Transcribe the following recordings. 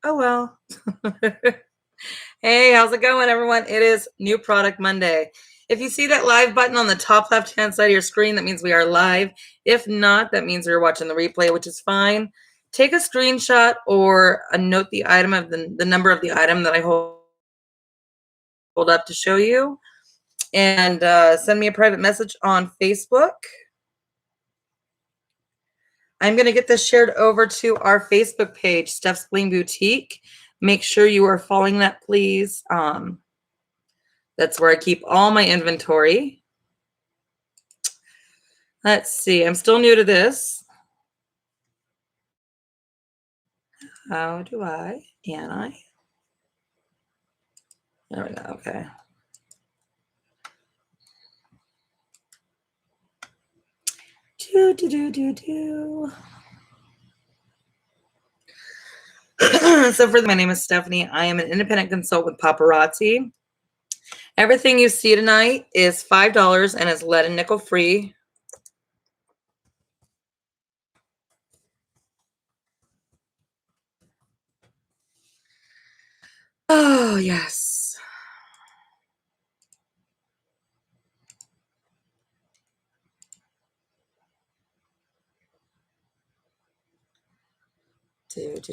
Oh, well. Hey, how's it going, everyone? It is New Product Monday. If you see that live button on the top left-hand side of your screen, that means we are live. If not, that means you're watching the replay, which is fine. Take a screenshot or note the item of the number of the item that I hold up to show you, and send me a private message on Facebook. I'm going to get this shared over to our Facebook page, Steph's Bling Boutique. Make sure you are following that, please. That's where I keep all my inventory. Let's see. I'm still new to this. How do I? Can I? There we go. Okay. So my name is Stephanie. I am an independent consultant with Paparazzi. Everything you see tonight is $5 and is lead and nickel free. Oh, yes.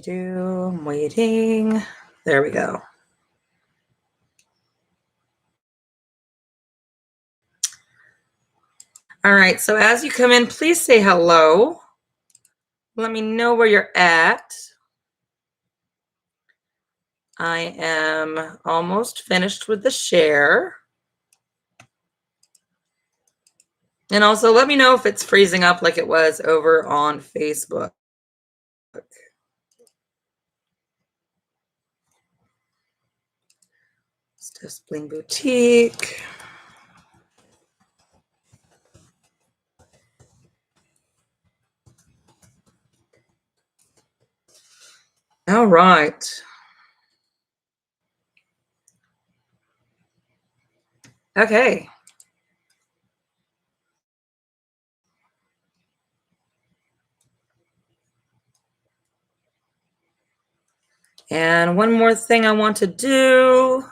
I'm waiting. There we go. All right, so as you come in, please say hello. Let me know where you're at. I am almost finished with the share. And also let me know if it's freezing up like it was over on Facebook. Steph's Bling Boutique. All right. Okay. And one more thing I want to do.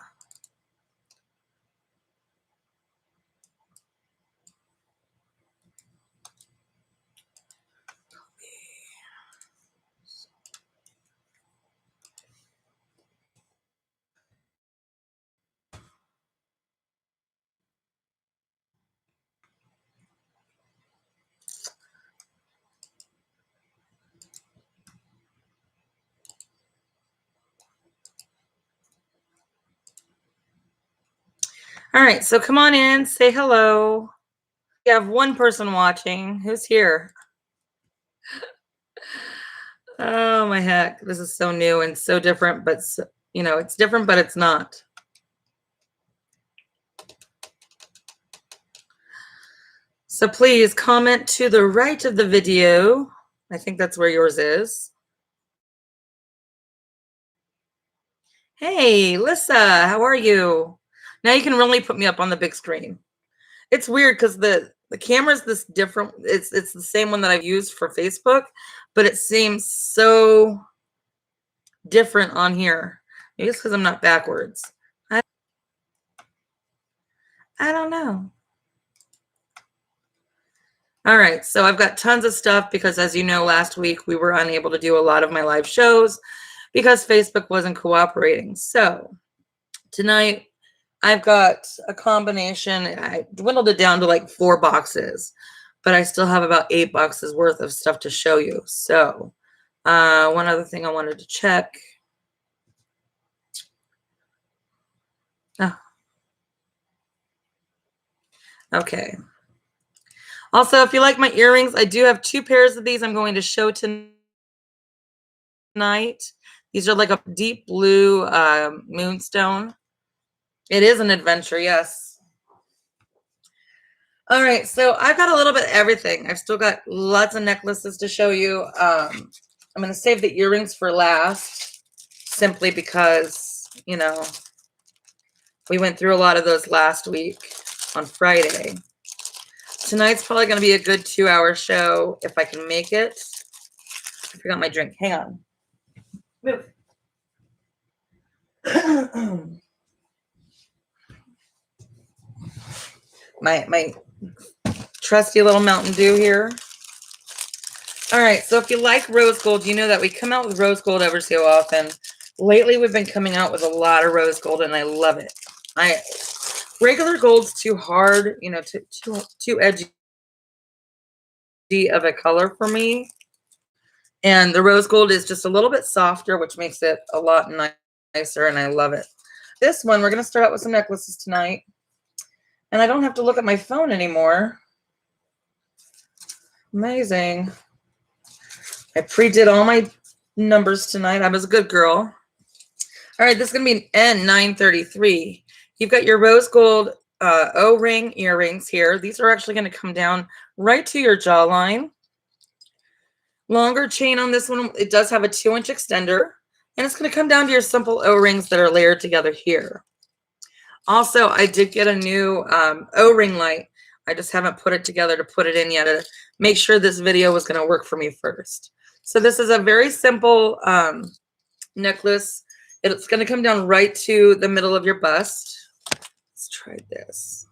All right, so come on in, say hello. We have one person watching. Who's here? Oh my heck, this is so new and so different, but you know, it's different, but it's not. So please comment to the right of the video. I think that's where yours is. Hey, Lissa, how are you? Now you can really put me up on the big screen. It's weird because the camera's this different. It's the same one that I've used for Facebook, but it seems so different on here. Maybe it's because I'm not backwards. I don't know. All right, so I've got tons of stuff because, as you know, last week we were unable to do a lot of my live shows because Facebook wasn't cooperating. So tonight I've got a combination. I dwindled it down to like 4 boxes, but I still have about 8 boxes worth of stuff to show you. So one other thing I wanted to check. Oh. Okay. Also, if you like my earrings, I do have 2 pairs of these I'm going to show tonight. These are like a deep blue moonstone. It is an adventure, yes. All right, so I've got a little bit of everything. I've still got lots of necklaces to show you. I'm going to save the earrings for last, simply because, you know, we went through a lot of those last week on Friday. Tonight's probably going to be a good 2-hour show if I can make it. I forgot my drink. Hang on. Move. My trusty little Mountain Dew here. All right, so if you like rose gold, you know that we come out with rose gold every so often. Lately, we've been coming out with a lot of rose gold, and I love it. Regular gold's too hard, you know, too edgy of a color for me. And the rose gold is just a little bit softer, which makes it a lot nicer, and I love it. This one, we're going to start out with some necklaces tonight. And I don't have to look at my phone anymore. Amazing. I pre-did all my numbers tonight. I was a good girl. All right, this is going to be an N933. You've got your rose gold O-ring earrings here. These are actually going to come down right to your jawline. Longer chain on this one. It does have a 2-inch extender. And it's going to come down to your simple O-rings that are layered together here. Also, I did get a new O-ring light. I just haven't put it together to put it in yet to make sure this video was going to work for me first. So this is a very simple necklace. It's going to come down right to the middle of your bust. Let's try this.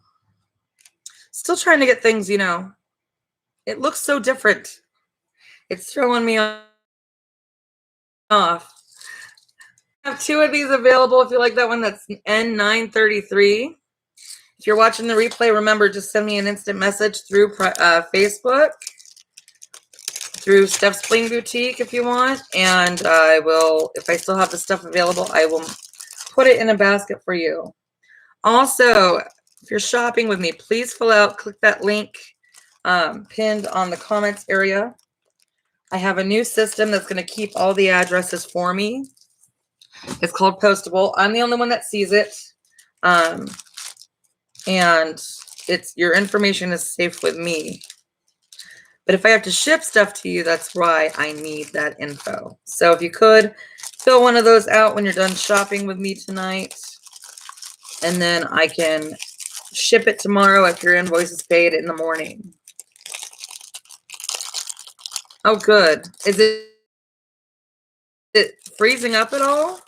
Still trying to get things, you know. It looks so different. It's throwing me off. I have 2 of these available if you like that one. That's N933. If you're watching the replay, remember, just send me an instant message through Facebook, through Steph's Bling Boutique if you want, and I will, if I still have the stuff available, I will put it in a basket for you. Also, if you're shopping with me, please click that link pinned on the comments area. I have a new system that's going to keep all the addresses for me. It's called Postable. I'm the only one that sees it. And your information is safe with me. But if I have to ship stuff to you, that's why I need that info. So if you could fill one of those out when you're done shopping with me tonight, and then I can ship it tomorrow if your invoice is paid in the morning. Oh, good. Is it freezing up at all?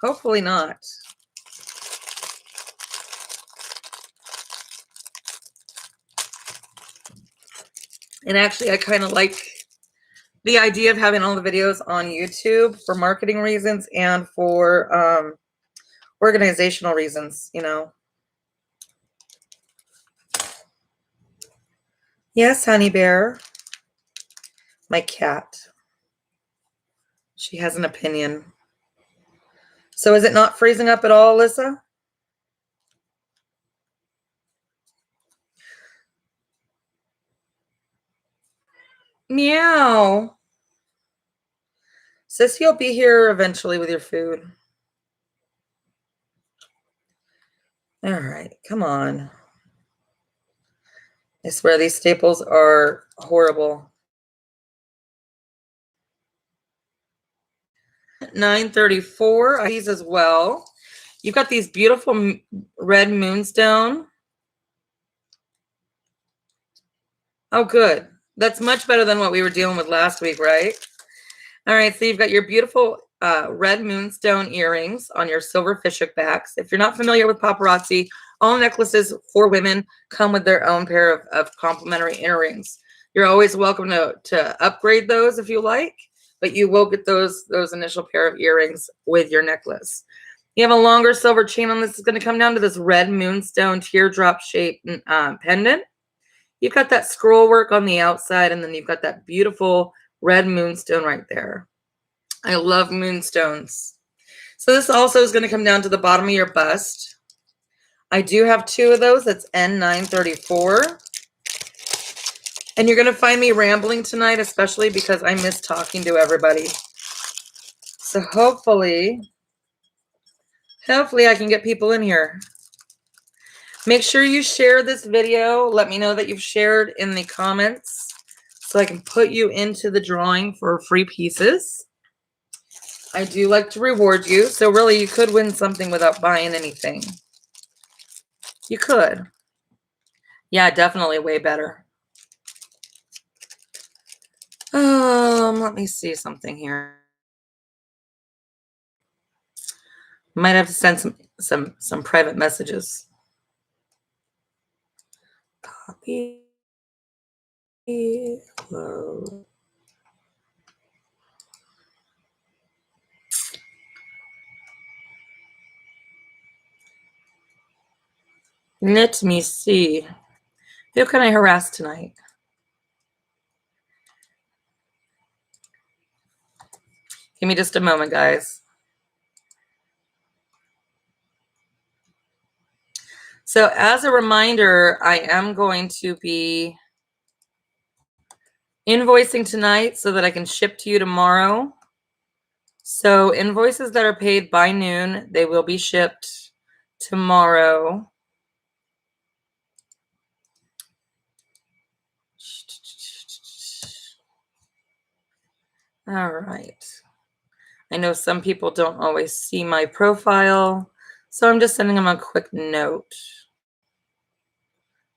Hopefully not. And actually, I kind of like the idea of having all the videos on YouTube for marketing reasons and for organizational reasons, you know. Yes, honey bear. My cat. She has an opinion. So is it not freezing up at all, Alyssa? Meow. Sissy will be here eventually with your food. All right, come on. I swear these staples are horrible. 934, these as well. You've got these beautiful red moonstone. Oh, good. That's much better than what we were dealing with last week, right? All right, so you've got your beautiful red moonstone earrings on your silver fishhook backs. If you're not familiar with paparazzi, all necklaces for women come with their own pair of complimentary earrings. You're always welcome to upgrade those if you like, but you will get those initial pair of earrings with your necklace. You have a longer silver chain on this. It's going to come down to this red moonstone teardrop shaped pendant. You've got that scroll work on the outside, and then you've got that beautiful red moonstone right there. I love moonstones. So this also is going to come down to the bottom of your bust. I do have 2 of those. That's N934. And you're going to find me rambling tonight, especially because I miss talking to everybody. So hopefully I can get people in here. Make sure you share this video. Let me know that you've shared in the comments so I can put you into the drawing for free pieces. I do like to reward you, so really you could win something without buying anything. You could. Yeah, definitely way better. Let me see something here. Might have to send some private messages. Copy. Load. Let me see. Who can I harass tonight? Give me just a moment, guys. So as a reminder, I am going to be invoicing tonight so that I can ship to you tomorrow. So invoices that are paid by noon, they will be shipped tomorrow. All right. I know some people don't always see my profile, so I'm just sending them a quick note.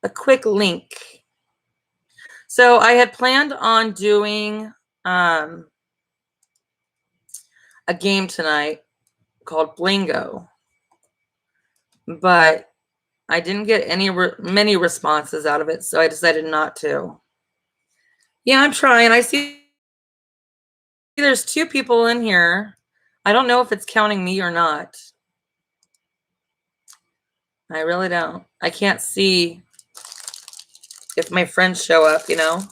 A quick link. So I had planned on doing a game tonight called Blingo, but I didn't get many responses out of it, so I decided not to. Yeah, I'm trying. I see there's 2 people in here. I don't know if it's counting me or not. I really don't. I can't see if my friends show up, you know.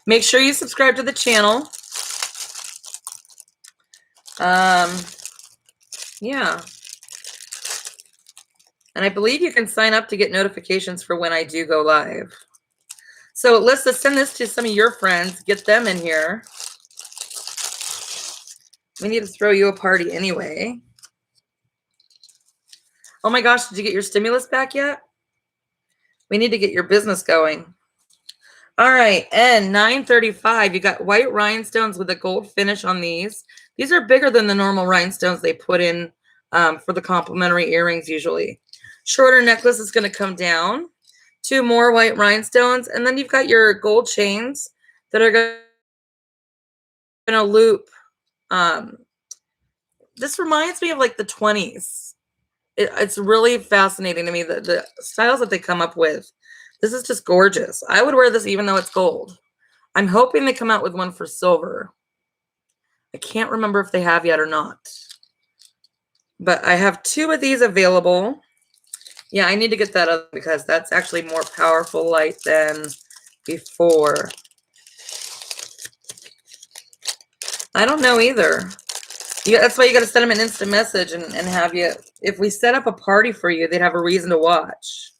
Make sure you subscribe to the channel. Yeah. And I believe you can sign up to get notifications for when I do go live. So let's just send this to some of your friends. Get them in here. We need to throw you a party anyway. Oh my gosh, did you get your stimulus back yet? We need to get your business going. All right, and 935. You got white rhinestones with a gold finish on these. These are bigger than the normal rhinestones they put in for the complimentary earrings usually. Shorter necklace is going to come down. 2 more white rhinestones, and then you've got your gold chains that are going to loop. This reminds me of like the 20s. It's really fascinating to me, the styles that they come up with. This is just gorgeous. I would wear this even though it's gold. I'm hoping they come out with one for silver. I can't remember if they have yet or not. But I have 2 of these available. Yeah, I need to get that up because that's actually more powerful light than before. I don't know either. Yeah, that's why you got to send them an instant message and have you. If we set up a party for you, they'd have a reason to watch.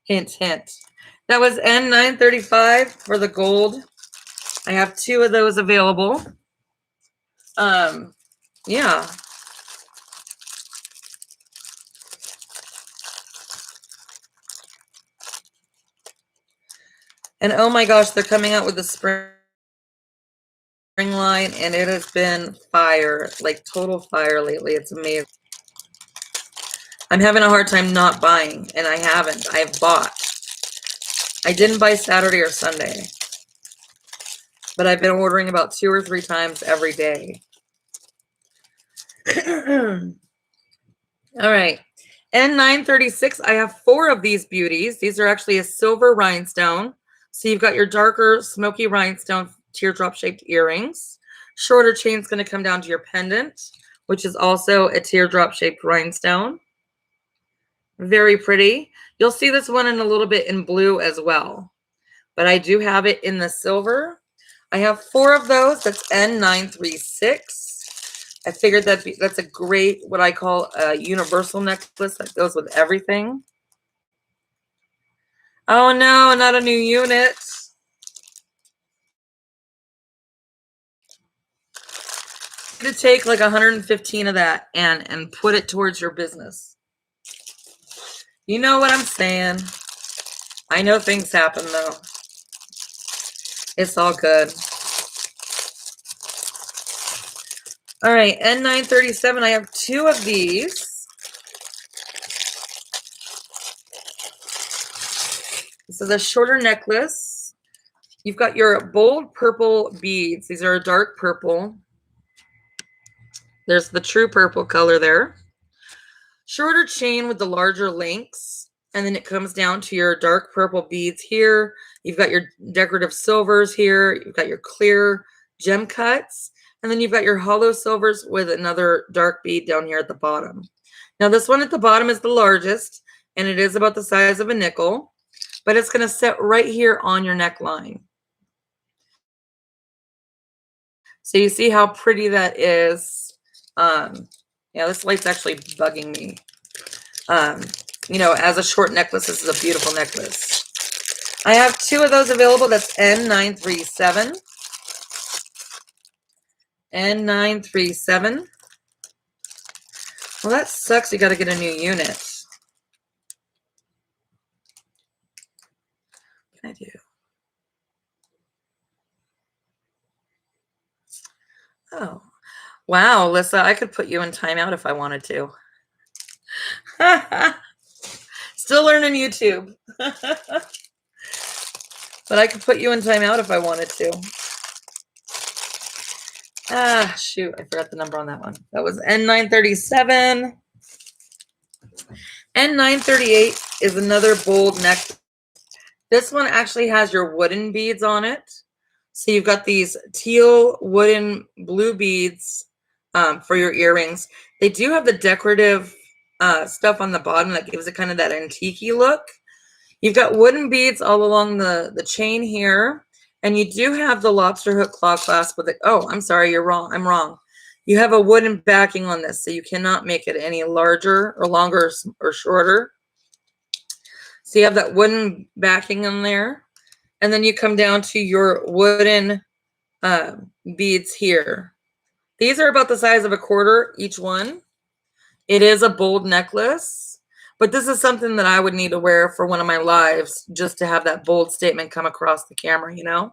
Hint, hint. That was N935 for the gold. I have 2 of those available. Yeah. And oh my gosh, they're coming out with the spring line, and it has been fire, like total fire lately. It's amazing. I'm having a hard time not buying, and I haven't. I have bought. I didn't buy Saturday or Sunday, but I've been ordering about 2 or 3 times every day. All right. N936, I have 4 of these beauties. These are actually a silver rhinestone. So you've got your darker smoky rhinestone teardrop shaped earrings. Shorter chain's going to come down to your pendant, which is also a teardrop shaped rhinestone. Very pretty. You'll see this one in a little bit in blue as well, but I do have it in the silver. I have 4 of those. That's N936. I figured that's a great, what I call a universal necklace that goes with everything. Oh no, not a new unit. To take like 115 of that and put it towards your business. You know what I'm saying? I know things happen though. It's all good. All right, N937. I have 2 of these. So the shorter necklace. You've got your bold purple beads. These are a dark purple. There's the true purple color there. Shorter chain with the larger links. And then it comes down to your dark purple beads here. You've got your decorative silvers here. You've got your clear gem cuts. And then you've got your hollow silvers with another dark bead down here at the bottom. Now this one at the bottom is the largest, and it is about the size of a nickel, but it's going to sit right here on your neckline. So you see how pretty that is. Yeah, this light's actually bugging me. You know, as a short necklace, this is a beautiful necklace. I have 2 of those available. That's N937. N937. Well, that sucks. You got to get a new unit. What can I do? Oh, wow, Lissa, I could put you in timeout if I wanted to. Still learning YouTube. But I could put you in timeout if I wanted to. Ah, shoot, I forgot the number on that one. That was N937. N938 is another bold neck. This one actually has your wooden beads on it. So you've got these teal, wooden, blue beads for your earrings. They do have the decorative stuff on the bottom that gives it kind of that antique-y look. You've got wooden beads all along the chain here. And you do have the lobster hook claw clasp with it. Oh, I'm sorry, you're wrong. I'm wrong. You have a wooden backing on this, so you cannot make it any larger or longer or shorter. So you have that wooden backing in there. And then you come down to your wooden beads here. These are about the size of a quarter each one. It is a bold necklace, but this is something that I would need to wear for one of my lives just to have that bold statement come across the camera, you know?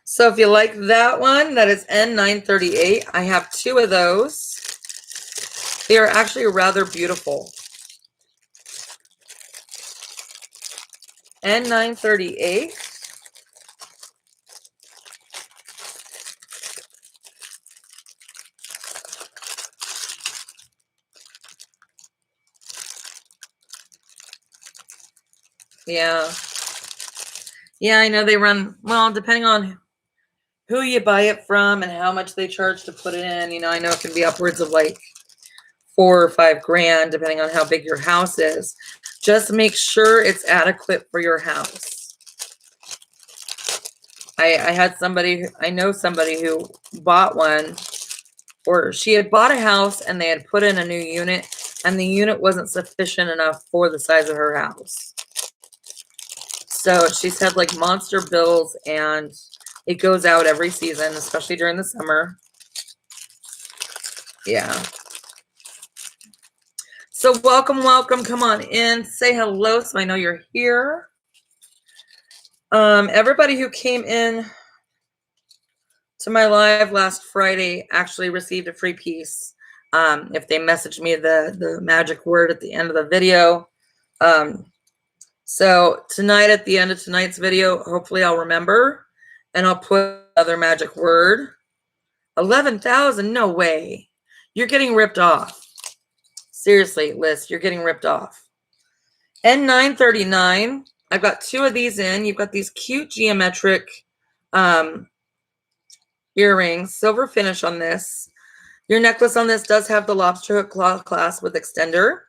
So if you like that one, that is N938. I have 2 of those. They are actually rather beautiful. N938. Yeah. Yeah, I know they run, well, depending on who you buy it from and how much they charge to put it in. You know, I know it can be upwards of like 4 or 5 grand, depending on how big your house is. Just make sure it's adequate for your house. I had somebody, I know somebody who bought one, or she had bought a house and they had put in a new unit, and the unit wasn't sufficient enough for the size of her house. So she's had like monster bills, and it goes out every season, especially during the summer. Yeah. So welcome, welcome. Come on in. Say hello so I know you're here. Everybody who came in to my live last Friday actually received a free piece. If they messaged me the magic word at the end of the video. So tonight, at the end of tonight's video, hopefully I'll remember, and I'll put another magic word. 11,000? No way. You're getting ripped off. Seriously, Liz, you're getting ripped off. N939. I've got 2 of these in. You've got these cute geometric earrings, silver finish on this. Your necklace on this does have the lobster hook claw clasp with extender.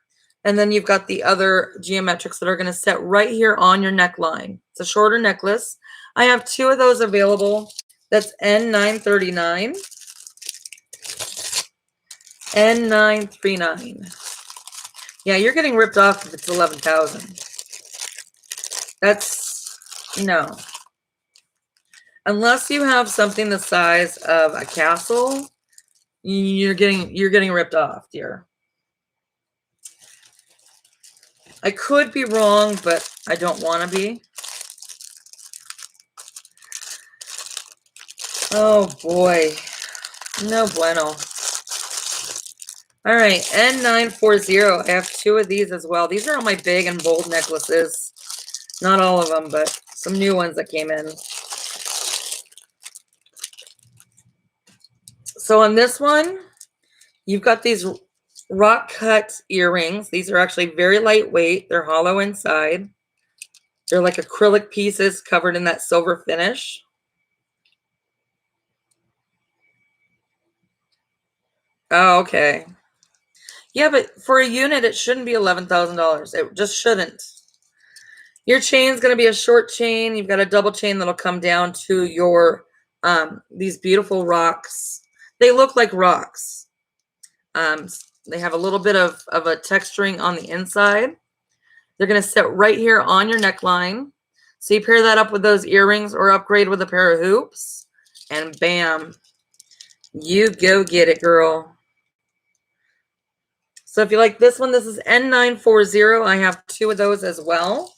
And then you've got the other geometrics that are going to sit right here on your neckline. It's a shorter necklace. I have 2 of those available. That's N939. N939. Yeah, you're getting ripped off if it's 11,000. That's, no. Unless you have something the size of a castle, you're getting ripped off, dear. I could be wrong, but I don't want to be. Oh boy. No bueno. All right, N940. I have 2 of these as well. These are all my big and bold necklaces. Not all of them, but some new ones that came in. So on this one, you've got these rock cut earrings. These are actually very lightweight. They're hollow inside. They're like acrylic pieces covered in that silver finish. Oh, okay. Yeah, but for a unit, it shouldn't be $11,000. It just shouldn't. Your chain's going to be a short chain. You've got a double chain that'll come down to your these beautiful rocks. They look like rocks. They have a little bit of a texturing on the inside. They're going to sit right here on your neckline. So you pair that up with those earrings or upgrade with a pair of hoops, and bam, you go get it, girl. So if you like this one, this is N940. I have two of those as well.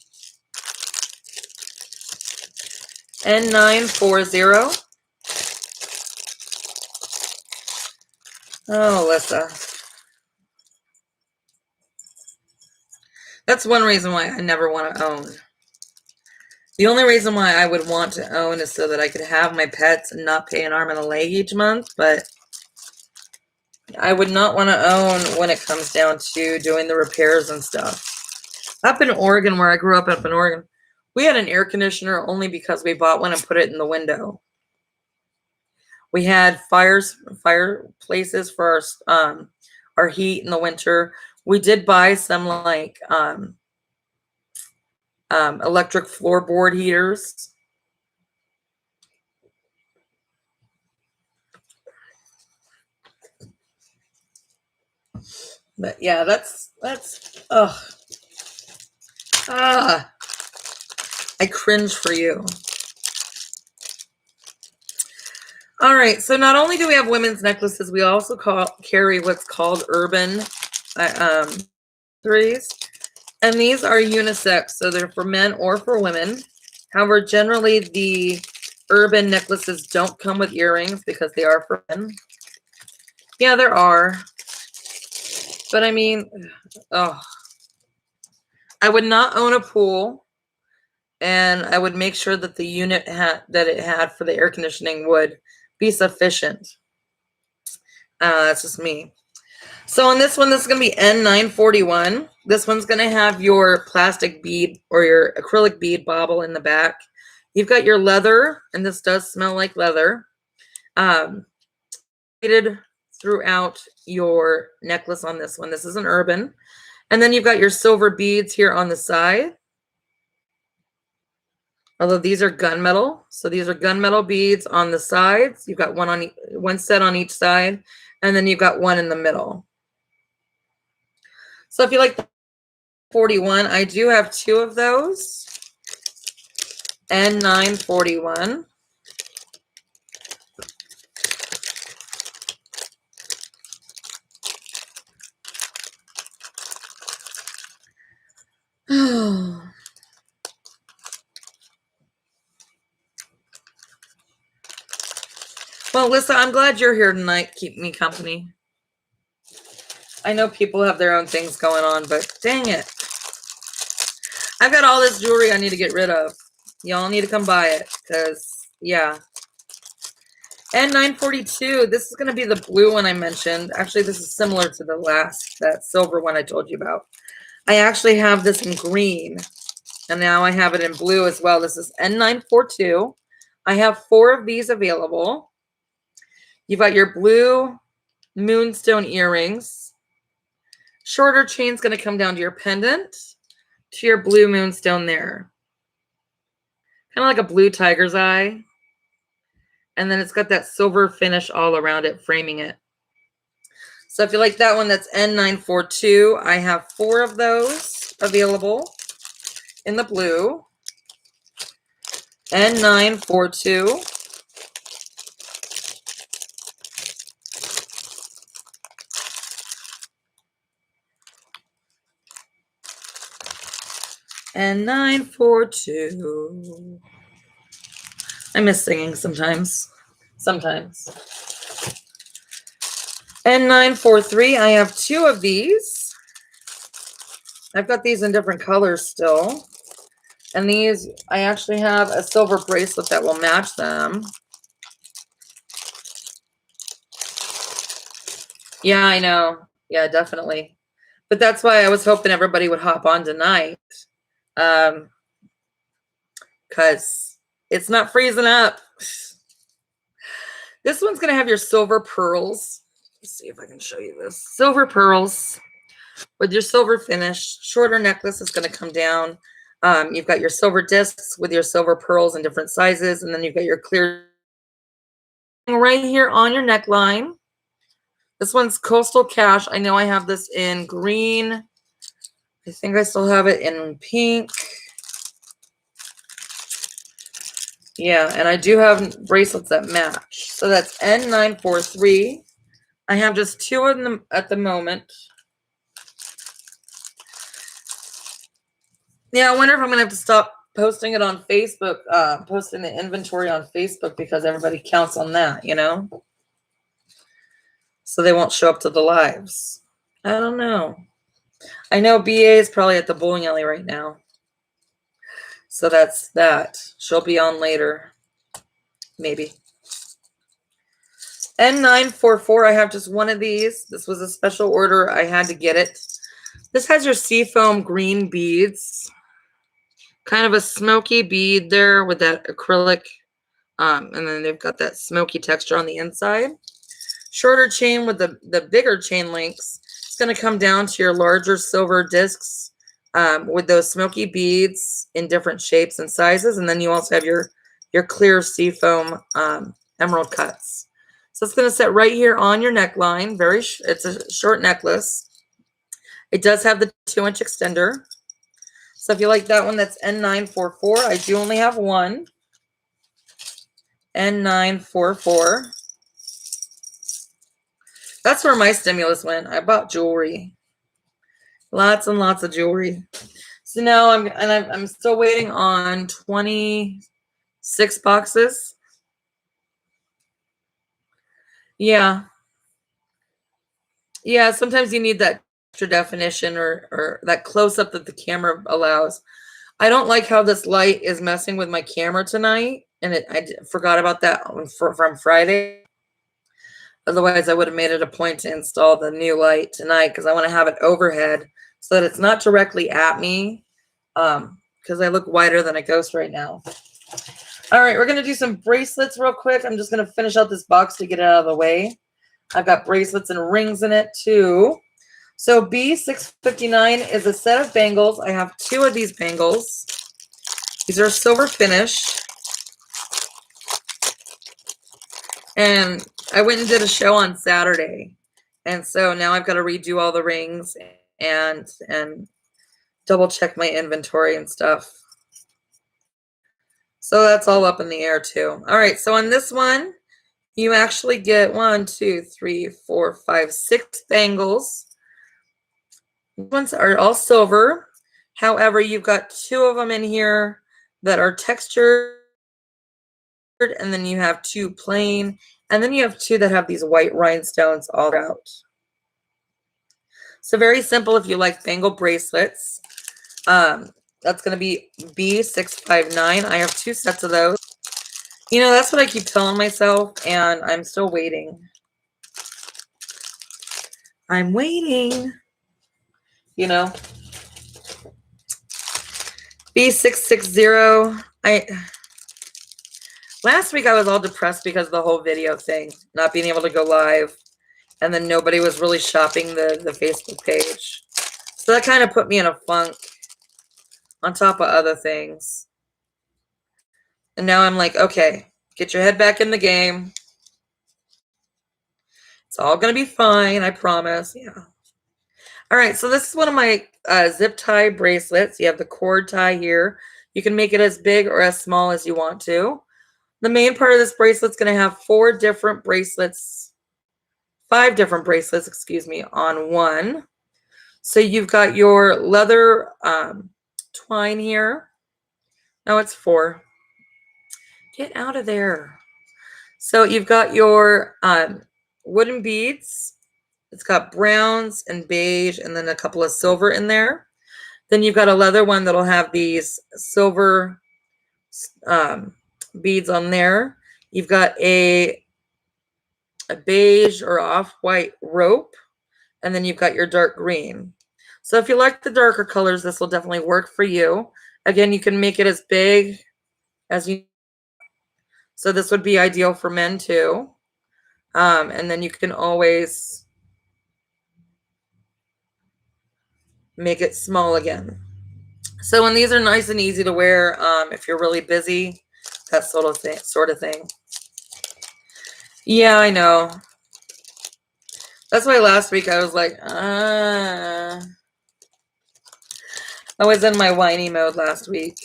N940. Oh, Alyssa. That's one reason why I never want to own. The only reason why I would want to own is so that I could have my pets and not pay an arm and a leg each month, but I would not want to own when it comes down to doing the repairs and stuff. Up in Oregon, where I grew up in Oregon, we had an air conditioner only because we bought one and put it in the window. We had fireplaces for our heat in the winter. We did buy some like electric floorboard heaters. But yeah, that's ugh. I cringe for you. All right, so not only do we have women's necklaces, we also carry what's called urban threes. And these are unisex, so they're for men or for women. However, generally the urban necklaces don't come with earrings because they are for men. Yeah, there are. But I mean, oh, I would not own a pool, and I would make sure that the unit that it had for the air conditioning would be sufficient. That's just me. So on this one, this is going to be N941. This one's going to have your plastic bead or your acrylic bead bauble in the back. You've got your leather, and this does smell like leather, throughout your necklace on this one. This is an urban. And then you've got your silver beads here on the side. Although these are gunmetal. So these are gunmetal beads on the sides. You've got one set on each side, and then you've got one in the middle. So if you like the 41, I do have two of those. N941. Well, Lisa, I'm glad you're here tonight. Keep me company. I know people have their own things going on, but dang it. I've got all this jewelry I need to get rid of. Y'all need to come buy it because, yeah. N942, this is going to be the blue one I mentioned. Actually, this is similar to that silver one I told you about. I actually have this in green, and now I have it in blue as well. This is N942. I have 4 of these available. You've got your blue moonstone earrings. Shorter chain's going to come down to your pendant, to your blue moonstone there. Kind of like a blue tiger's eye. And then it's got that silver finish all around it, framing it. So if you like that one, that's N942. I have 4 of those available in the blue. N942. N942. I miss singing sometimes. N943. I have 2 of these. I've got these in different colors still. And these, I actually have a silver bracelet that will match them. Yeah, I know. Yeah, definitely. But that's why I was hoping everybody would hop on tonight. Um, because it's not freezing up. This one's gonna have your silver pearls. Let's see if I can show you this. Silver pearls with your silver finish. Shorter necklace is gonna come down. You've got your silver discs with your silver pearls in different sizes, and then you've got your clear right here on your neckline. This one's Coastal Cash. I know I have this in green. I think I still have it in pink. Yeah, and I do have bracelets that match. So that's N943. I have just 2 of them at the moment. Yeah, I wonder if I'm going to have to stop posting it on Facebook, posting the inventory on Facebook because everybody counts on that, you know? So they won't show up to the lives. I don't know. I know BA is probably at the bowling alley right now. So that's that. She'll be on later. Maybe. N944, I have just one of these. This was a special order. I had to get it. This has your seafoam green beads. Kind of a smoky bead there with that acrylic. And then they've got that smoky texture on the inside. Shorter chain with the bigger chain links. It's going to come down to your larger silver discs with those smoky beads in different shapes and sizes. And then you also have your clear seafoam emerald cuts. So it's going to sit right here on your neckline. It's a short necklace. It does have the 2-inch extender. So if you like that one, that's N944. I do only have one. N944. That's where my stimulus went. I bought jewelry. Lots and lots of jewelry. So now I'm still waiting on 26 boxes. Yeah. Yeah, sometimes you need that extra definition or that close up that the camera allows. I don't like how this light is messing with my camera tonight, and I forgot about that from Friday. Otherwise, I would have made it a point to install the new light tonight because I want to have it overhead so that it's not directly at me because I look whiter than a ghost right now. All right, we're going to do some bracelets real quick. I'm just going to finish out this box to get it out of the way. I've got bracelets and rings in it too. So B659 is a set of bangles. I have 2 of these bangles. These are silver finish. And I went and did a show on Saturday. And so now I've got to redo all the rings and double check my inventory and stuff. So that's all up in the air too. All right, so on this one, you actually get 1, 2, 3, 4, 5, 6 bangles. These ones are all silver. However, you've got 2 of them in here that are textured, and then you have 2 plain, and then you have 2 that have these white rhinestones all throughout. So very simple if you like bangle bracelets. That's going to be B659. I have 2 sets of those. You know, that's what I keep telling myself, and I'm still waiting. I'm waiting. You know. B660. Last week I was all depressed because of the whole video thing, not being able to go live, and then nobody was really shopping the Facebook page. So that kind of put me in a funk on top of other things. And now I'm like, okay, get your head back in the game. It's all going to be fine, I promise. Yeah. All right, so this is one of my zip tie bracelets. You have the cord tie here. You can make it as big or as small as you want to. The main part of this bracelet's going to have 5 different bracelets, excuse me, on one. So you've got your leather twine here. No, it's 4. Get out of there. So you've got your wooden beads. It's got browns and beige and then a couple of silver in there. Then you've got a leather one that'll have these silver beads on there. You've got a a beige or off-white rope, and then you've got your dark green. So if you like the darker colors, this will definitely work for you. Again, you can make it as big as you. So this would be ideal for men too. And then you can always make it small again. So when these are nice and easy to wear, if you're really busy, that sort of thing. Yeah, I know. That's why last week I was like, I was in my whiny mode last week.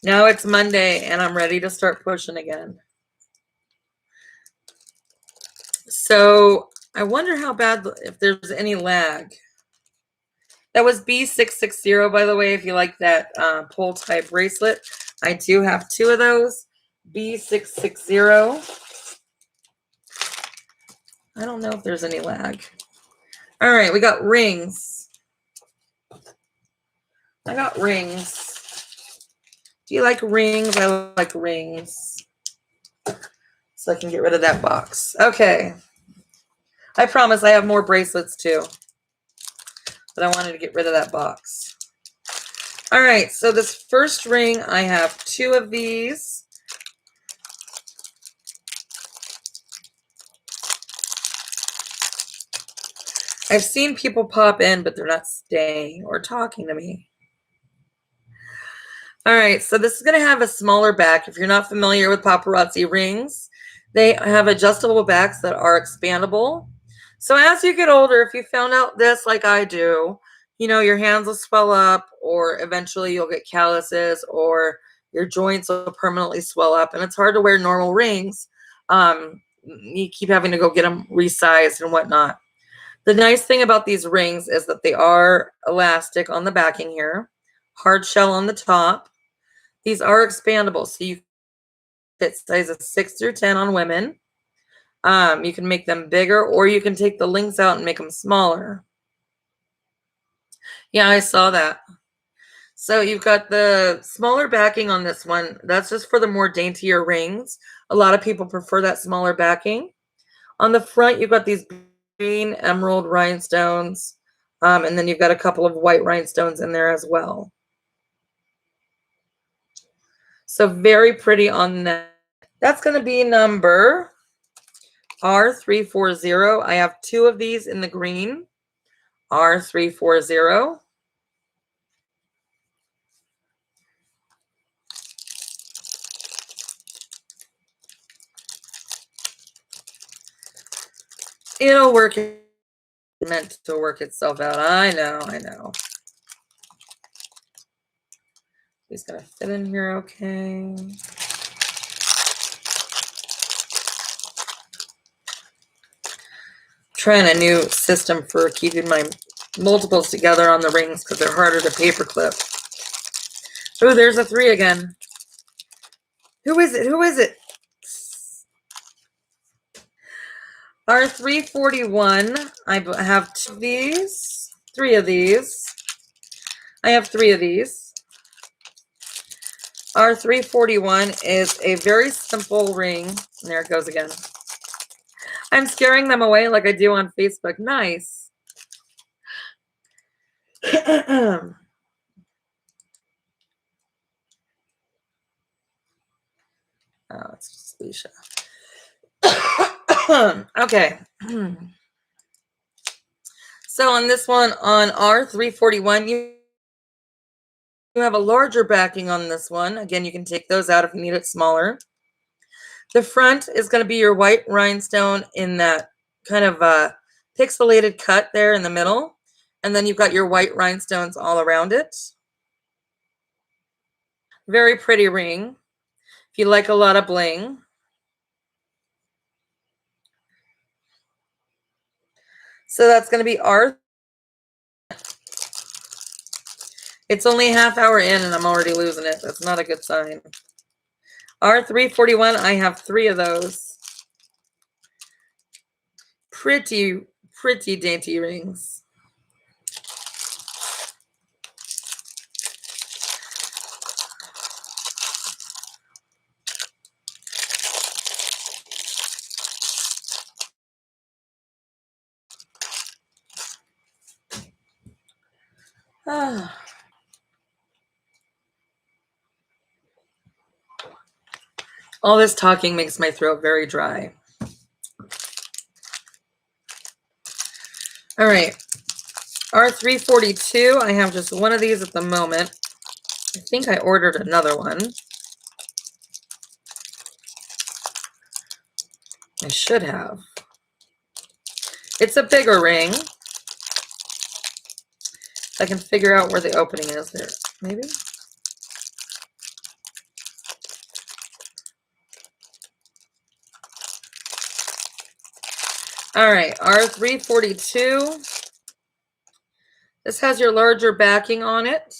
Now it's Monday and I'm ready to start pushing again. So I wonder how bad, if there's any lag. That was B660, by the way, if you like that pull type bracelet. I do have 2 of those. B660. I don't know if there's any lag. All right, we got rings. I got rings. Do you like rings? I like rings. So I can get rid of that box. Okay. I promise I have more bracelets too. But I wanted to get rid of that box. All right, so this first ring, I have 2 of these. I've seen people pop in, but they're not staying or talking to me. All right, so this is going to have a smaller back. If you're not familiar with paparazzi rings, they have adjustable backs that are expandable. So as you get older, if you found out this like I do, you know, your hands will swell up, or eventually you'll get calluses, or your joints will permanently swell up, and it's hard to wear normal rings. You keep having to go get them resized and whatnot. The nice thing about these rings is that they are elastic on the backing here, hard shell on the top. These are expandable, so you fit sizes 6 through 10 on women. You can make them bigger, or you can take the links out and make them smaller. Yeah, I saw that. So you've got the smaller backing on this one. That's just for the more daintier rings. A lot of people prefer that smaller backing. On the front, you've got these green emerald rhinestones, and then you've got a couple of white rhinestones in there as well. So very pretty on that. That's going to be number R340. I have 2 of these in the green. R340. It'll work. It's meant to work itself out. I know. He's going to fit in here okay. Trying a new system for keeping my multiples together on the rings because they're harder to paper clip. Oh, there's a 3 again. Who is it? Who is it? R341. I have 2 of these. 3 of these. I have 3 of these. R341 is a very simple ring. And there it goes again. I'm scaring them away like I do on Facebook. Nice. Oh, it's just Alicia. Okay. So on this one, on R341, you have a larger backing on this one. Again, you can take those out if you need it smaller. The front is going to be your white rhinestone in that kind of pixelated cut there in the middle. And then you've got your white rhinestones all around it. Very pretty ring. If you like a lot of bling. So that's going to be R. It's only a half hour in and I'm already losing it. That's not a good sign. R341, I have 3 of those. Pretty dainty rings. All this talking makes my throat very dry. All right. R342. I have just one of these at the moment. I think I ordered another one. I should have. It's a bigger ring. I can figure out where the opening is there. Maybe? All right, R342. This has your larger backing on it.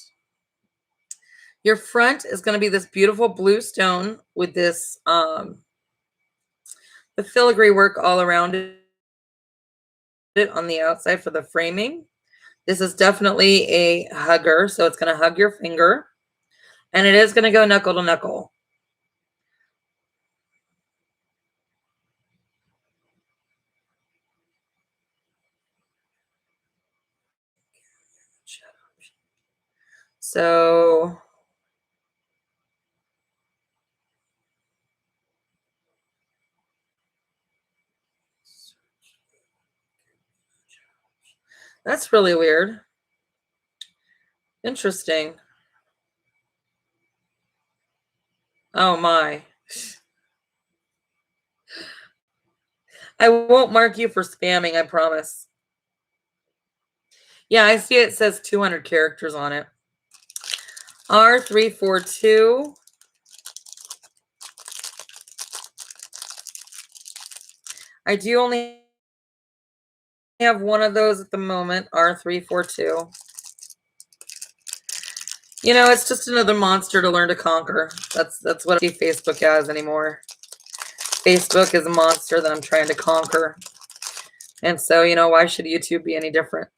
Your front is going to be this beautiful blue stone with this the filigree work all around it on the outside for the framing. This is definitely a hugger, so it's going to hug your finger. And it is going to go knuckle to knuckle. So that's really weird. Interesting. Oh my. I won't mark you for spamming, I promise. Yeah, I see it says 200 characters on it. R342. I do only have one of those at the moment, R342. You know, it's just another monster to learn to conquer. That's what I see Facebook as anymore. Facebook is a monster that I'm trying to conquer. And so, you know, why should YouTube be any different?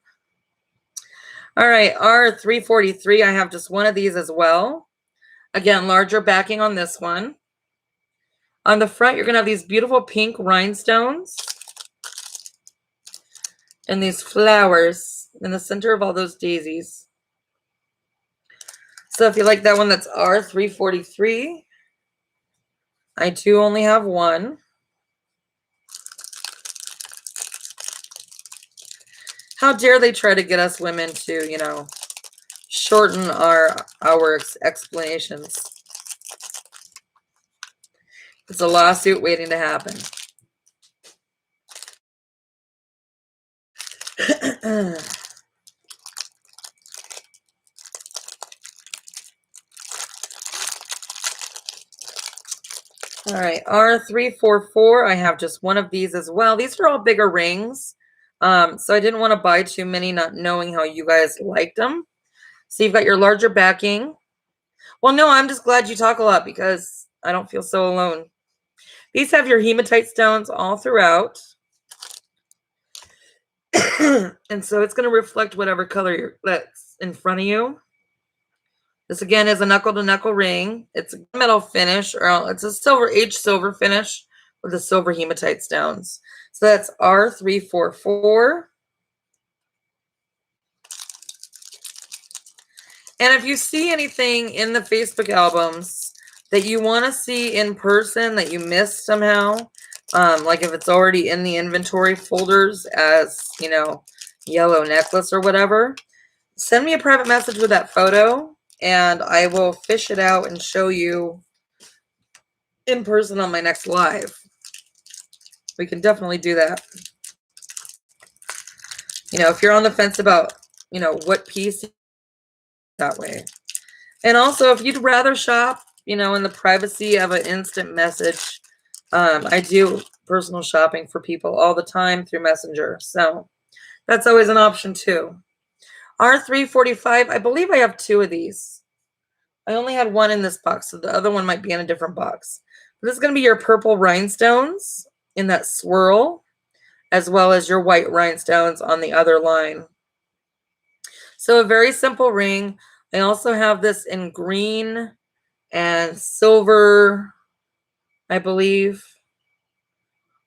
All right, R343, I have just one of these as well. Again, larger backing on this one. On the front, you're going to have these beautiful pink rhinestones and these flowers in the center of all those daisies. So if you like that one, that's R343. I do only have one. How dare they try to get us women to, you know, shorten our explanations. It's a lawsuit waiting to happen. All right, R344. I have just one of these as well. These are all bigger rings. So I didn't want to buy too many, not knowing how you guys liked them. So you've got your larger backing. Well, no, I'm just glad you talk a lot because I don't feel so alone. These have your hematite stones all throughout. And so it's going to reflect whatever color that's in front of you. This again is a knuckle-to-knuckle ring. It's a metal finish, or it's a aged silver finish with the silver hematite stones. So that's R344. And if you see anything in the Facebook albums that you want to see in person that you missed somehow, like if it's already in the inventory folders as, you know, yellow necklace or whatever, send me a private message with that photo and I will fish it out and show you in person on my next live. We can definitely do that. You know, if you're on the fence about, you know, what piece, that way. And also, if you'd rather shop, you know, in the privacy of an instant message, I do personal shopping for people all the time through Messenger. So that's always an option too. R345, I believe I have two of these. I only had one in this box, so the other one might be in a different box. But this is going to be your purple rhinestones in that swirl, as well as your white rhinestones on the other line. So a very simple ring. I also have this in green and silver, I believe.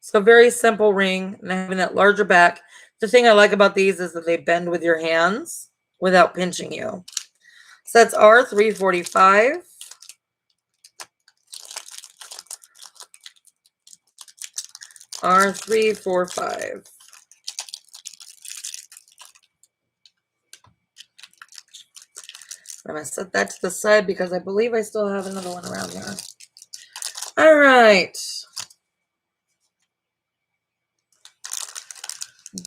So very simple ring, and having that larger back. The thing I like about these is that they bend with your hands. without pinching you. So that's R345. R345. I'm going to set that to the side because I believe I still have another one around here. All right.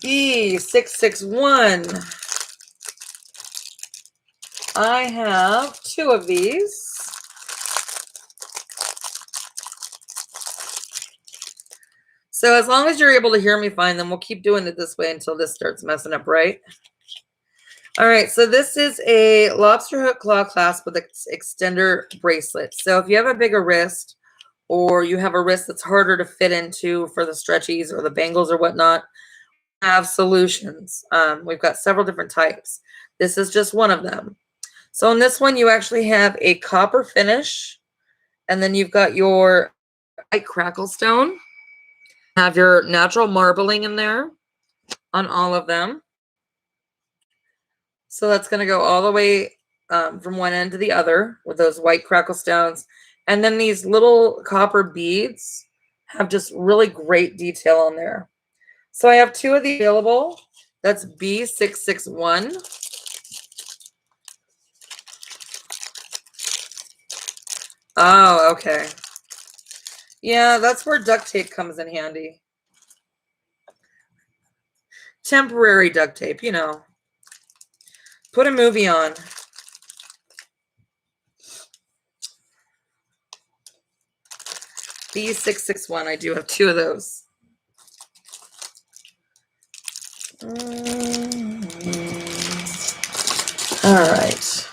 B661. I have 2 of these. So as long as you're able to hear me fine, then we'll keep doing it this way until this starts messing up, right? All right, so this is a lobster hook claw clasp with an extender bracelet. So if you have a bigger wrist or you have a wrist that's harder to fit into for the stretchies or the bangles or whatnot, we have solutions. We've got several different types. This is just one of them. So in this one, you actually have a copper finish, and then you've got your white crackle stone. Have your natural marbling in there on all of them. So that's going to go all the way from one end to the other with those white crackle stones. And then these little copper beads have just really great detail on there. So I have 2 of these available. That's B661. Oh, okay. Yeah, that's where duct tape comes in handy. Temporary duct tape, you know. Put a movie on. B661, I do have 2 of those. All right.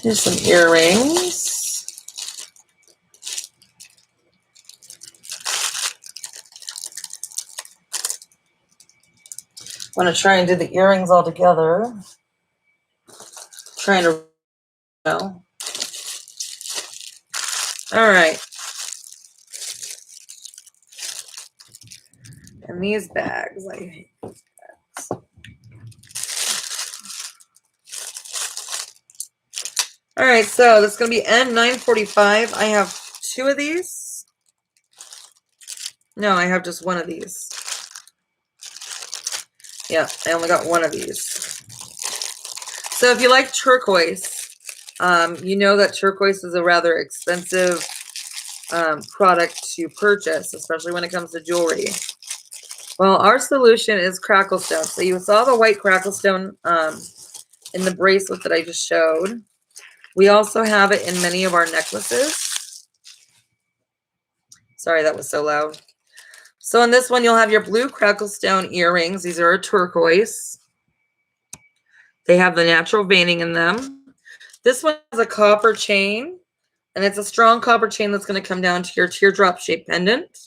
Here's some earrings. I'm going to try and do the earrings all together. Trying to know. All right. And these bags, I hate these bags. All right, so this is going to be N945. I have 2 of these. No, I have just 1 of these. Yeah, I only got 1 of these. So if you like turquoise, you know that turquoise is a rather expensive product to purchase, especially when it comes to jewelry. Well, our solution is crackle stone. So you saw the white crackle stone in the bracelet that I just showed. We also have it in many of our necklaces. Sorry, that was so loud. So in this one, you'll have your blue crackle stone earrings. These are a turquoise. They have the natural veining in them. This one has a copper chain, and it's a strong copper chain that's going to come down to your teardrop shaped pendant.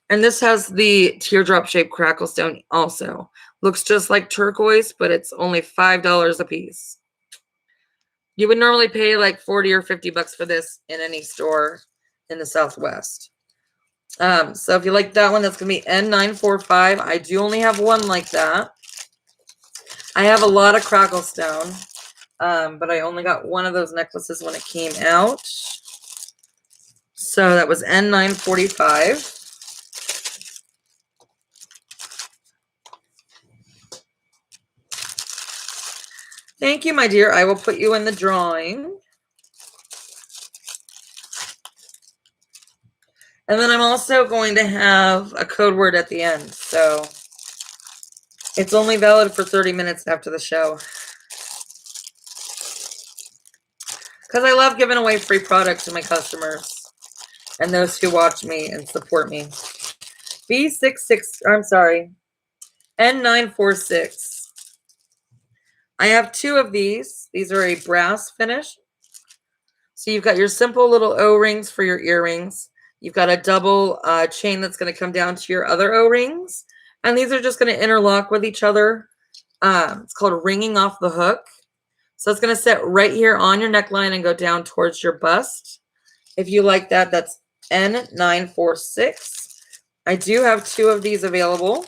And this has the teardrop shaped crackle stone also. Looks just like turquoise, but it's only $5 a piece. You would normally pay like 40 or 50 bucks for this in any store in the Southwest. So if you like that one, that's going to be N945. I do only have 1 like that. I have a lot of crackle stone, but I only got 1 of those necklaces when it came out. So that was N945. Thank you, my dear. I will put you in the drawing. And then I'm also going to have a code word at the end. So it's only valid for 30 minutes after the show. Because I love giving away free products to my customers and those who watch me and support me. N946. I have 2 of these. These are a brass finish. So you've got your simple little O-rings for your earrings. You've got a double chain that's going to come down to your other O-rings. And these are just going to interlock with each other. It's called ringing off the hook. So it's going to sit right here on your neckline and go down towards your bust. If you like that, that's N946. I do have 2 of these available.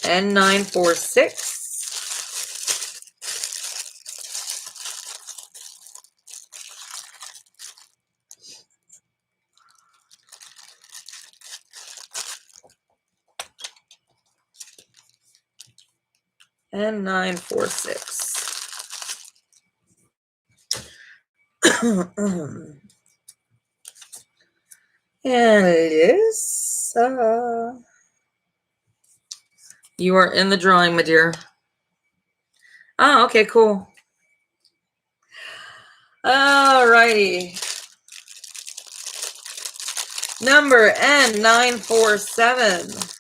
N946. N946. And it is, you are in the drawing, my dear. Oh, okay, cool. All righty. Number N947.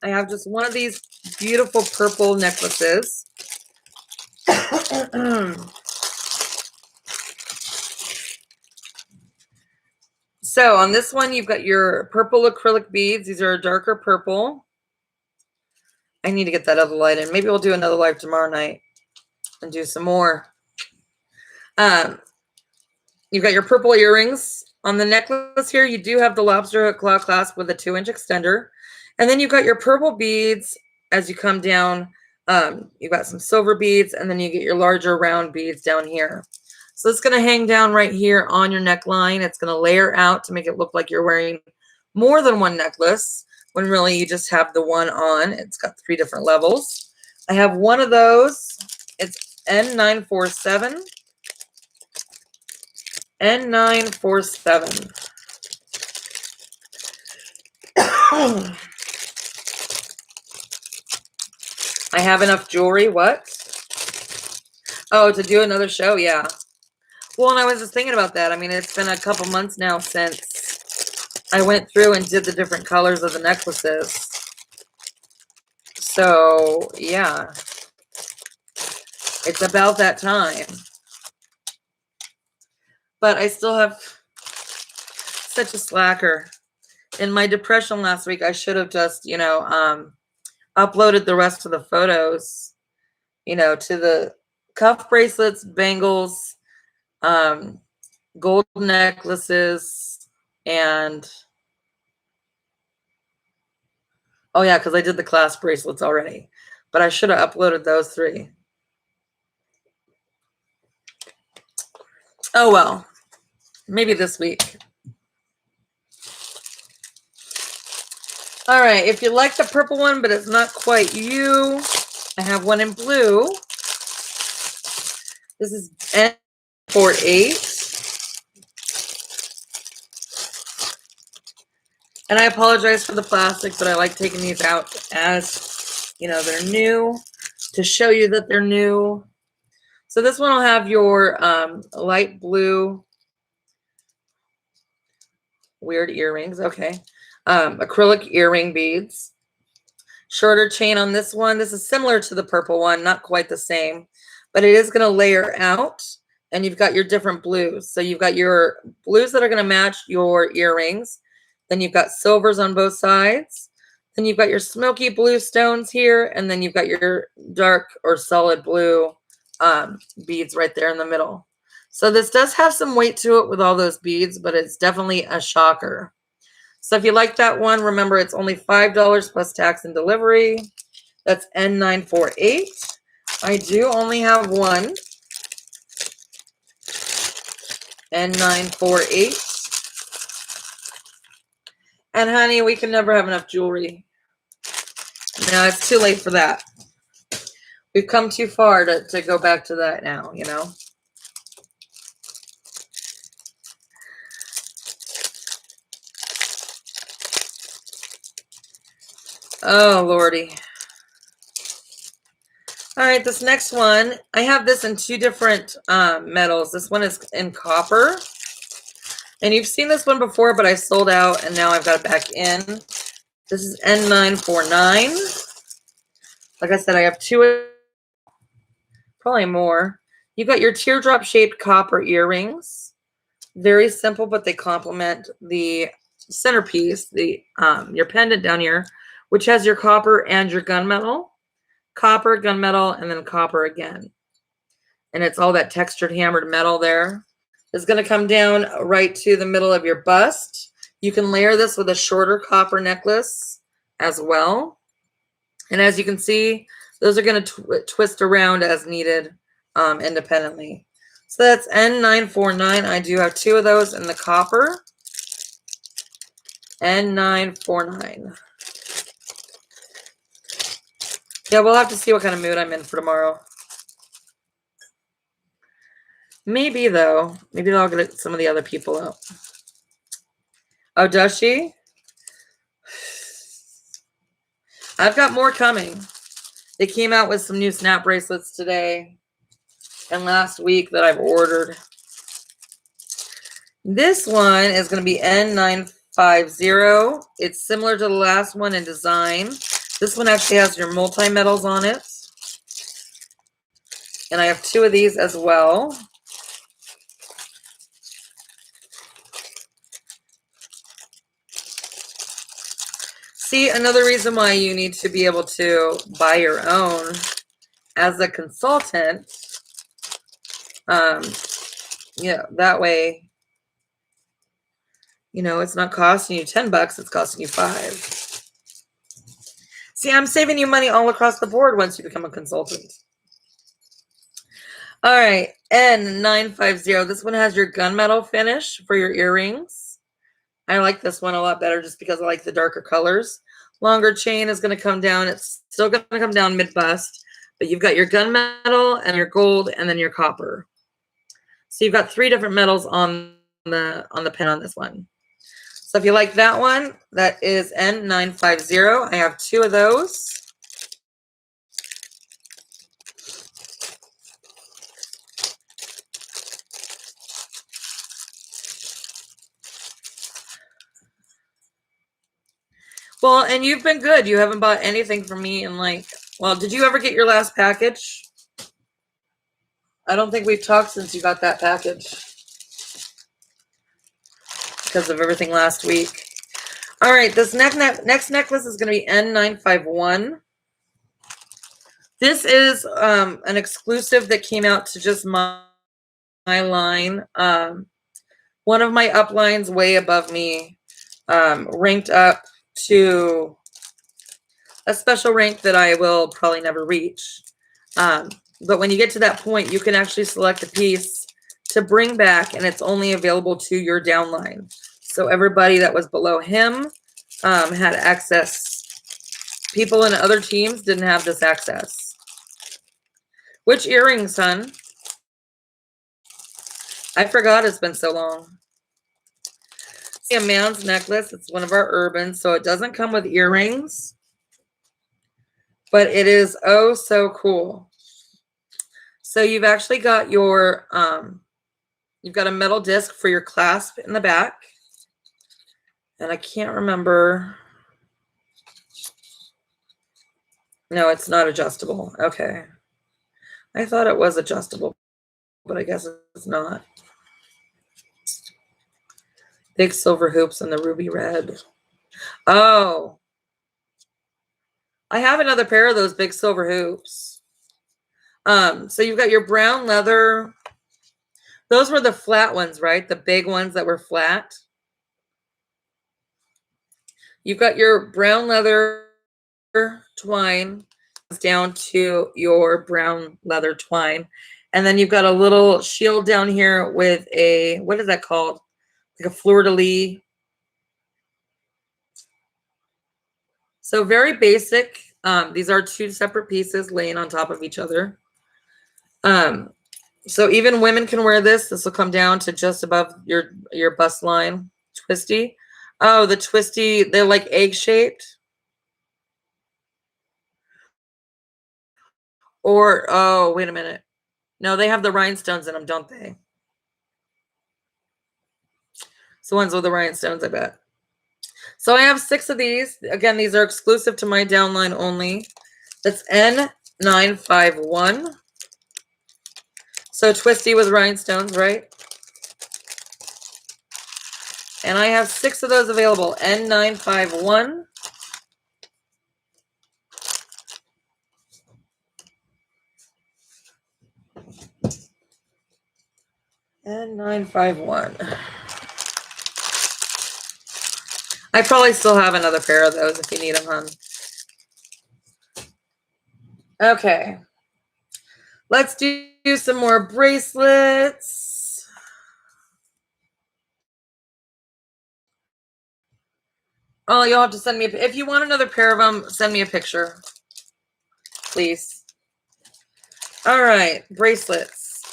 I have just one of these beautiful purple necklaces. So on this one, you've got your purple acrylic beads. These are a darker purple. I need to get that other light in. Maybe we'll do another live tomorrow night and do some more. You've got your purple earrings. On the necklace here, you do have the lobster hook claw clasp with a 2-inch extender. And then you've got your purple beads as you come down. You've got some silver beads, and then you get your larger round beads down here. So it's going to hang down right here on your neckline. It's going to layer out to make it look like you're wearing more than one necklace, when really you just have the one on. It's got 3 different levels. I have one of those. It's N947. N947. I have enough jewelry. What? Oh, to do another show? Yeah. Well, and I was just thinking about that. I mean, it's been a couple months now since I went through and did the different colors of the necklaces. So, yeah. It's about that time. But I still have such a slacker. In my depression last week, I should have just, uploaded the rest of the photos, to the cuff bracelets, bangles, gold necklaces, and oh yeah, because I did the clasp bracelets already, but I should have uploaded those 3. Oh well, maybe this week. All right, if you like the purple one, but it's not quite you, I have one in blue. This is N48. And I apologize for the plastic, but I like taking these out as, they're new, to show you that they're new. So this one will have your light blue, weird earrings, okay. Acrylic earring beads. Shorter chain on this one. This is similar to the purple one, not quite the same, but it is going to layer out, and you've got your different blues. So you've got your blues that are going to match your earrings. Then you've got silvers on both sides. Then you've got your smoky blue stones here, and then you've got your dark or solid blue beads right there in the middle. So this does have some weight to it with all those beads, but it's definitely a shocker. So if you like that one, remember it's only $5 plus tax and delivery. That's N948. I do only have one. N948. And honey, we can never have enough jewelry. No, it's too late for that. We've come too far to go back to that now, Oh, Lordy. All right, this next one, I have this in 2 different metals. This one is in copper. And you've seen this one before, but I sold out, and now I've got it back in. This is N949. Like I said, I have 2, probably more. You've got your teardrop-shaped copper earrings. Very simple, but they complement the centerpiece, your pendant down here, which has your copper and your gunmetal. Copper, gunmetal, and then copper again. And it's all that textured hammered metal there. It's going to come down right to the middle of your bust. You can layer this with a shorter copper necklace as well. And as you can see, those are going to twist around as needed independently. So that's N949. I do have 2 of those in the copper. N949. Yeah, we'll have to see what kind of mood I'm in for tomorrow. Maybe, though. Maybe I'll get some of the other people out. Oh, does she? I've got more coming. They came out with some new snap bracelets today and last week that I've ordered. This one is going to be N950. It's similar to the last one in design. This one actually has your multi-metals on it. And I have 2 of these as well. See, another reason why you need to be able to buy your own as a consultant. That way, it's not costing you $10, it's costing you $5. See, I'm saving you money all across the board once you become a consultant. All right, N950. This one has your gunmetal finish for your earrings. I like this one a lot better just because I like the darker colors. Longer chain is going to come down. It's still going to come down mid-bust, but you've got your gunmetal and your gold and then your copper. So you've got 3 different metals on the pin on this one. So if you like that one, that is N950. I have 2 of those. Well, and you've been good. You haven't bought anything from me in did you ever get your last package? I don't think we've talked since you got that package because of everything last week. All right, this next necklace is going to be N951. This is an exclusive that came out to just my line. One of my uplines way above me ranked up to a special rank that I will probably never reach. But when you get to that point, you can actually select a piece to bring back, and it's only available to your downline. So everybody that was below him had access. People in other teams didn't have this access. Which earrings, hon? I forgot, it's been so long. See, a man's necklace. It's one of our urbans, so it doesn't come with earrings. But it is oh so cool. So you've actually got your, you've got a metal disc for your clasp in the back. And I can't remember. No, it's not adjustable. Okay. I thought it was adjustable, but I guess it's not. Big silver hoops and the ruby red. Oh. I have another pair of those big silver hoops. So you've got your brown leather. Those were the flat ones, right? The big ones that were flat. You've got your brown leather twine down to your brown leather twine. And then you've got a little shield down here with a, what is that called? Like a fleur-de-lis. So very basic. These are 2 separate pieces laying on top of each other. So even women can wear this. This will come down to just above your bust line. Twisty. Oh, the twisty, they're like egg-shaped. Or, oh, wait a minute. No, they have the rhinestones in them, don't they? It's the ones with the rhinestones, I bet. So I have 6 of these. Again, these are exclusive to my downline only. That's N951. So twisty with rhinestones, right? And I have 6 of those available. N951. N951. I probably still have another pair of those if you need them, hon. Okay. Let's do some more bracelets. Oh, you'll have to send me if you want another pair of them, send me a picture, please. All right, bracelets.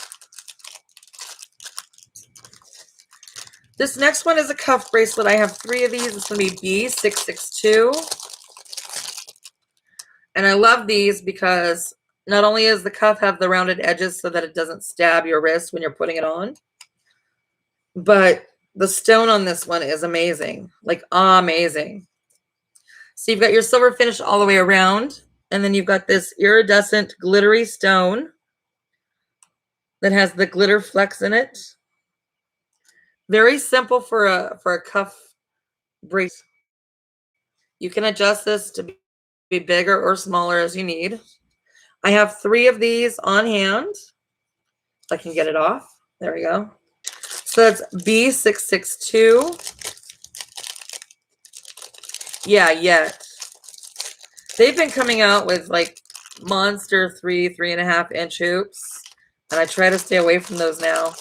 This next one is a cuff bracelet. I have 3 of these. It's going to be B662. And I love these because not only does the cuff have the rounded edges so that it doesn't stab your wrist when you're putting it on, but the stone on this one is amazing, like amazing. So you've got your silver finish all the way around, and then you've got this iridescent glittery stone that has the glitter flecks in it. Very simple for a cuff bracelet. You can adjust this to be bigger or smaller as you need. I have 3 of these on hand. I can get it off. There we go. So that's B662. Yeah, yet. They've been coming out with like monster 3.5 inch hoops. And I try to stay away from those now.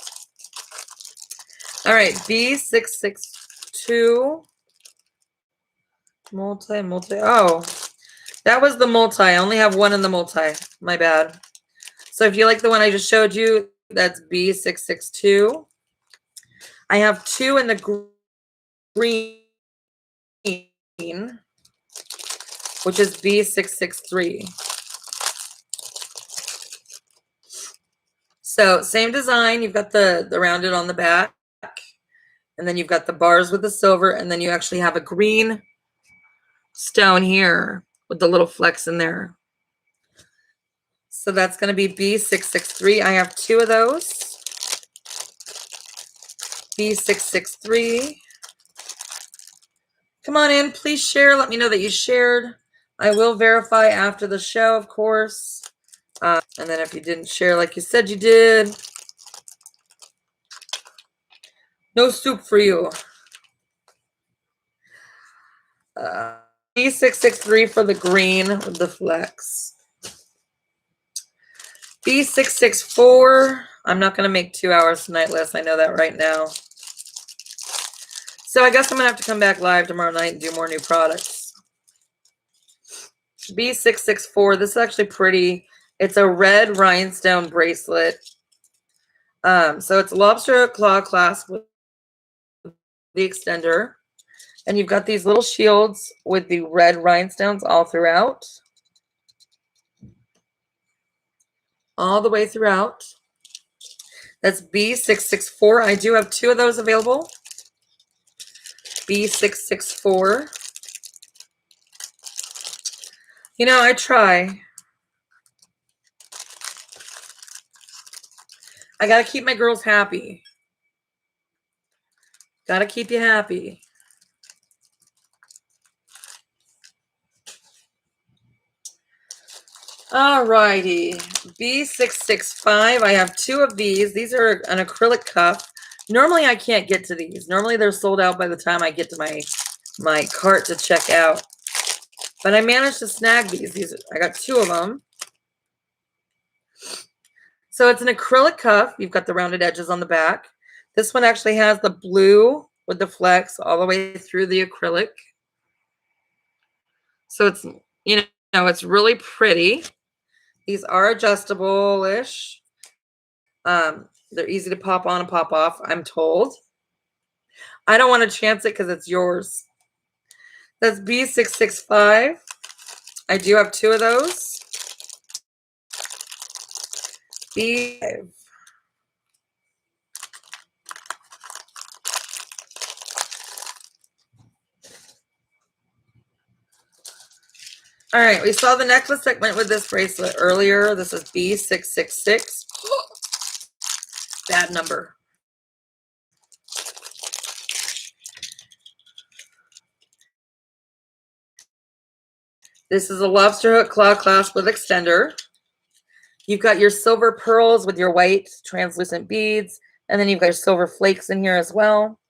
All right, B662. Multi. Oh, that was the multi. I only have one in the multi. My bad. So if you like the one I just showed you, that's B662. I have 2 in the green, which is B663. So same design. You've got the rounded on the back, and then you've got the bars with the silver, and then you actually have a green stone here with the little flecks in there. So that's going to be B663. I have 2 of those. B663. Come on in, please share. Let me know that you shared. I will verify after the show, of course. And then if you didn't share like you said you did, no soup for you. B663 for the green with the flex. B664. I'm not going to make 2 hours tonight, Liz. I know that right now. So I guess I'm going to have to come back live tomorrow night and do more new products. B664. This is actually pretty. It's a red rhinestone bracelet. So it's lobster claw clasp with the extender. And you've got these little shields with the red rhinestones all throughout. All the way throughout. That's B664. I do have 2 of those available. B664. You know, I try. I got to keep my girls happy. Got to keep you happy. All righty. B665. I have 2 of these. These are an acrylic cuff. Normally, I can't get to these. Normally, they're sold out by the time I get to my cart to check out. But I managed to snag these. I got 2 of them. So it's an acrylic cuff. You've got the rounded edges on the back. This one actually has the blue with the flex all the way through the acrylic. So it's, you know, it's really pretty. These are adjustable-ish. They're easy to pop on and pop off, I'm told. I don't want to chance it because it's yours. That's B665. I do have 2 of those. B5. All right, we saw the necklace that went with this bracelet earlier. This is B666. Bad number. This is a lobster hook claw clasp with extender. You've got your silver pearls with your white translucent beads, and then you've got your silver flakes in here as well.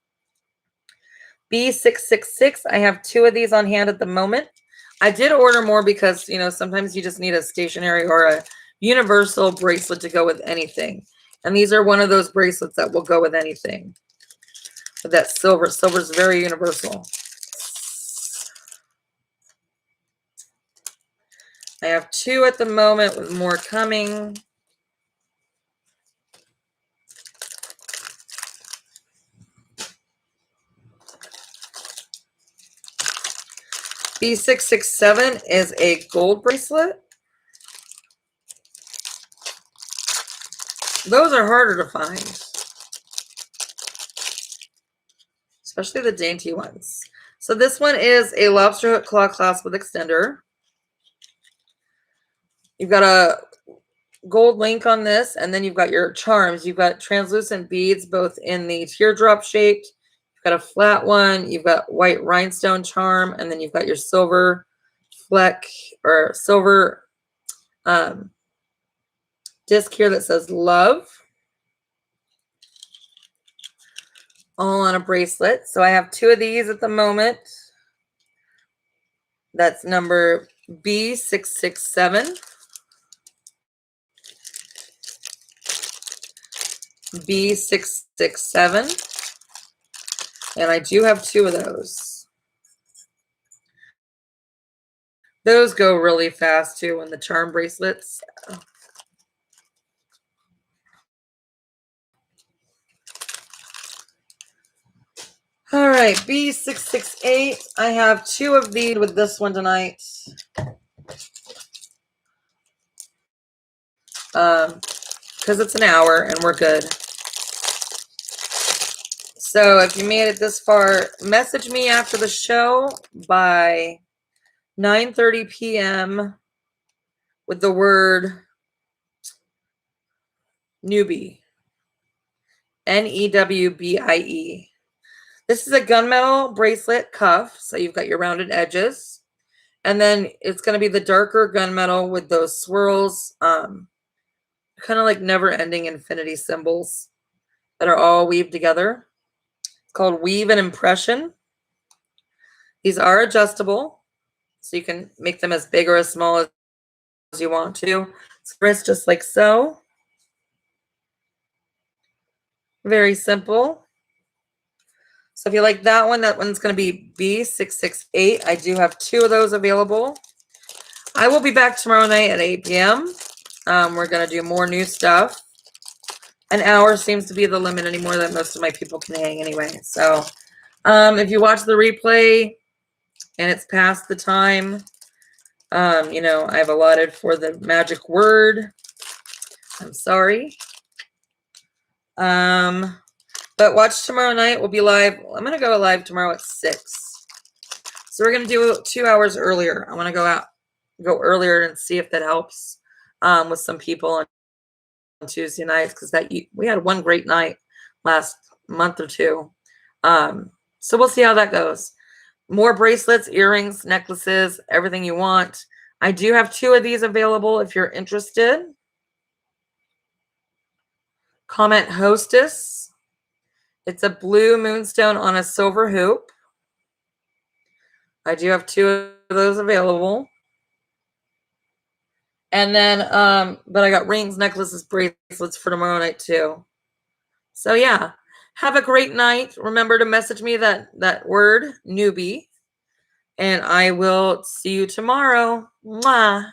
B666, I have 2 of these on hand at the moment. I did order more because, you know, sometimes you just need a stationary or a universal bracelet to go with anything. And these are one of those bracelets that will go with anything. But that silver. Silver is very universal. I have 2 at the moment with more coming. B667 is a gold bracelet. Those are harder to find, especially the dainty ones. So this one is a lobster hook claw clasp with extender. You've got a gold link on this, and then you've got your charms. You've got translucent beads, both in the teardrop shaped. You've got a flat one. You've got white rhinestone charm, and then you've got your silver fleck or silver disc here that says love. All on a bracelet. So I have 2 of these at the moment. That's number B667. B667. And I do have 2 of those. Those go really fast too in the charm bracelets. All right, B668. I have 2 of these with this one tonight. Because it's an hour and we're good. So if you made it this far, message me after the show by 9:30 p.m. with the word newbie. Newbie. This is a gunmetal bracelet cuff. So you've got your rounded edges. And then it's going to be the darker gunmetal with those swirls. Kind of like never-ending infinity symbols that are all weaved together. It's called Weave and Impression. These are adjustable, so you can make them as big or as small as you want to. It's just like so. Very simple. So if you like that one's going to be B668. I do have 2 of those available. I will be back tomorrow night at 8 p.m. We're going to do more new stuff. An hour seems to be the limit anymore that most of my people can hang anyway. So if you watch the replay and it's past the time, you know, I've allotted for the magic word. I'm sorry. But watch tomorrow night. We'll be live. I'm going to go live tomorrow at 6. So we're going to do 2 hours earlier. I want to go earlier and see if that helps with some people on Tuesday nights, because we had one great night last month or 2. So we'll see how that goes. More bracelets, earrings, necklaces, everything you want. I do have 2 of these available if you're interested. Comment hostess. It's a blue moonstone on a silver hoop. I do have 2 of those available. And then, but I got rings, necklaces, bracelets for tomorrow night too. So yeah, have a great night. Remember to message me that word, newbie. And I will see you tomorrow. Mwah.